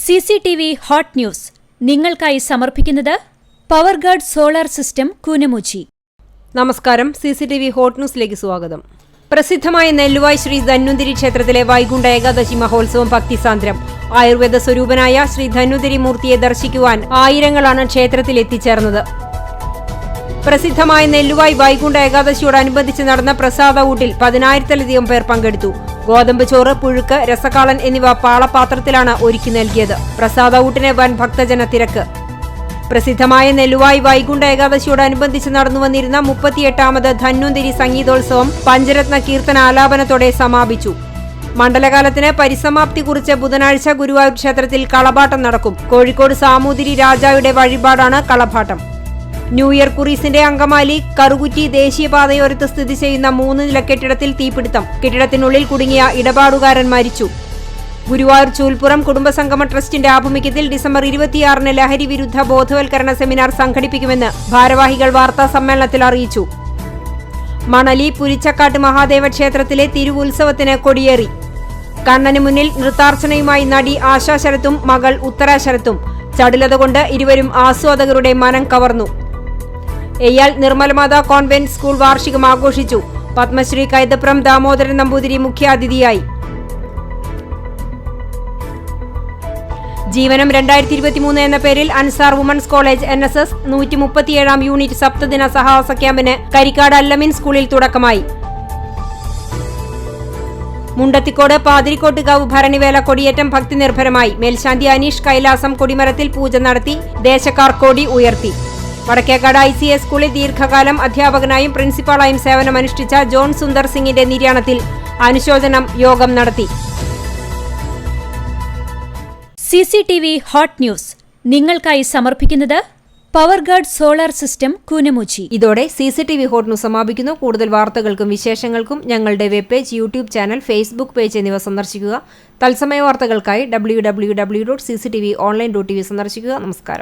CCTV hot news നിങ്ങൾക്കായി സമർപ്പിക്കുന്നത് Powerguard solar system Koonamuchi. നമസ്കാരം. CCTV ഹോട്ട് ന്യൂസിലേക്ക് സ്വാഗതം. പ്രസിദ്ധമായ നെല്ലുവായ് ശ്രീ ധന്വന്തരി ക്ഷേത്രത്തിലെ വൈകുണ്ഠ ഏകാദശി മഹോത്സവം ഭക്തിസാന്ദ്രം. ആയുർവേദ സ്വരൂപനായ ശ്രീ ധന്വന്തരി മൂർത്തിയെ ദർശിക്കുവാൻ ആയിരങ്ങളാണ് ക്ഷേത്രത്തിൽ എത്തിച്ചേർന്നത്. പ്രസിദ്ധമായ നെല്ലുവായ് വൈകുണ്ഠ ഏകാദശിയോടനുബന്ധിച്ച് നടന്ന പ്രസാദ ഊട്ടിൽ 10,000-ലധികം പേർ പങ്കെടുത്തു. ഗോതമ്പ് ചോറ്, പുഴുക്ക്, രസക്കാളൻ എന്നിവ പാളപാത്രത്തിലാണ് ഒരുക്കി നൽകിയത്. പ്രസാദ ഊട്ടിന് വൻ ഭക്തജന തിരക്ക്. പ്രസിദ്ധമായ നെല്ലുവായ് വൈകുണ്ഠ ഏകാദശിയോടനുബന്ധിച്ച് നടന്നുവന്നിരുന്ന 38ാമത് ധന്വന്തരി സംഗീതോത്സവം പഞ്ചരത്ന കീർത്തന ആലാപനത്തോടെ സമാപിച്ചു. മണ്ഡലകാലത്തിന് പരിസമാപ്തി കുറിച്ച് ബുധനാഴ്ച ഗുരുവായൂർ ക്ഷേത്രത്തിൽ കളഭാട്ടം നടക്കും. കോഴിക്കോട് സാമൂതിരി രാജായുടെ വഴിപാടാണ് കളഭാട്ടം. ന്യൂ ഇയർ കുറീസിന്റെ അങ്കമാലി കറുകുറ്റി ദേശീയപാതയോരത്ത് സ്ഥിതി ചെയ്യുന്ന 3 നില കെട്ടിടത്തിൽ തീപിടുത്തം. കെട്ടിടത്തിനുള്ളിൽ കുടുങ്ങിയ ഇടപാടുകാരൻ മരിച്ചു. ഗുരുവായൂർ ചൂൽപ്പുറം കുടുംബസംഗമ ട്രസ്റ്റിന്റെ ആഭിമുഖ്യത്തിൽ ഡിസംബർ 26-ന് ലഹരി വിരുദ്ധ ബോധവൽക്കരണ സെമിനാർ സംഘടിപ്പിക്കുമെന്ന് ഭാരവാഹികൾ വാർത്താ സമ്മേളനത്തിൽ അറിയിച്ചു. മണലി പുരിച്ചക്കാട്ട് മഹാദേവ ക്ഷേത്രത്തിലെ തിരുവുത്സവത്തിന് കൊടിയേറി. കണ്ണന് മുന്നിൽ നൃത്താർച്ചനയുമായി നടി ആശാ ശരത്തും മകൾ ഉത്തര ശരത്തും. ചടുലത കൊണ്ട് ഇരുവരും ആസ്വാദകരുടെ മനം കവർന്നു. എയ്യാൽ നിർമ്മലമാത കോൺവെന്റ് സ്കൂൾ വാർഷികം ആഘോഷിച്ചു. പത്മശ്രീ കൈതപ്രം ദാമോദരൻ നമ്പൂതിരി മുഖ്യാതിഥിയായി. ജീവനം 2023 എന്ന പേരിൽ അൻസാർ വുമൻസ് കോളേജ് NSS 137ാം യൂണിറ്റ് സപ്തദിന സഹവാസ ക്യാമ്പിന് കരിക്കാട് അല്ലമീൻ സ്കൂളിൽ തുടക്കമായി. മുണ്ടത്തിക്കോട് പാതിരിക്കോട്ടുകാവ് ഭരണിവേല കൊടിയേറ്റം ഭക്തി നിർഭരമായി. മേൽശാന്തി അനീഷ് കൈലാസം കൊടിമരത്തിൽ പൂജ നടത്തി. ദേശക്കാർ കൊടി ഉയർത്തി. വടക്കേക്കാട് ICS സ്കൂളിൽ ദീർഘകാലം അധ്യാപകനായും പ്രിൻസിപ്പാളായും സേവനമനുഷ്ഠിച്ച ജോൺ സുന്ദർ സിംഗിന്റെ നിര്യാണത്തിൽ അനുശോചനം യോഗം നടത്തി. CCTV ഹോട്ട് ന്യൂസ് നിങ്ങൾക്കായി സമർപ്പിക്കുന്നത് പവർഗാർഡ് സോളാർ സിസ്റ്റം കൂനമുച്ചി. ഇതോടെ CCTV ഹോട്ട് ന്യൂസ് സമാപിക്കുന്നു. കൂടുതൽ വാർത്തകൾക്കും വിശേഷങ്ങൾക്കും ഞങ്ങളുടെ web page, YouTube channel, Facebook page എന്നിവ സന്ദർശിക്കുക. തത്സമയ വാർത്തകൾക്കായി www.cctv.online.tv സന്ദർശിക്കുക. നമസ്കാരം.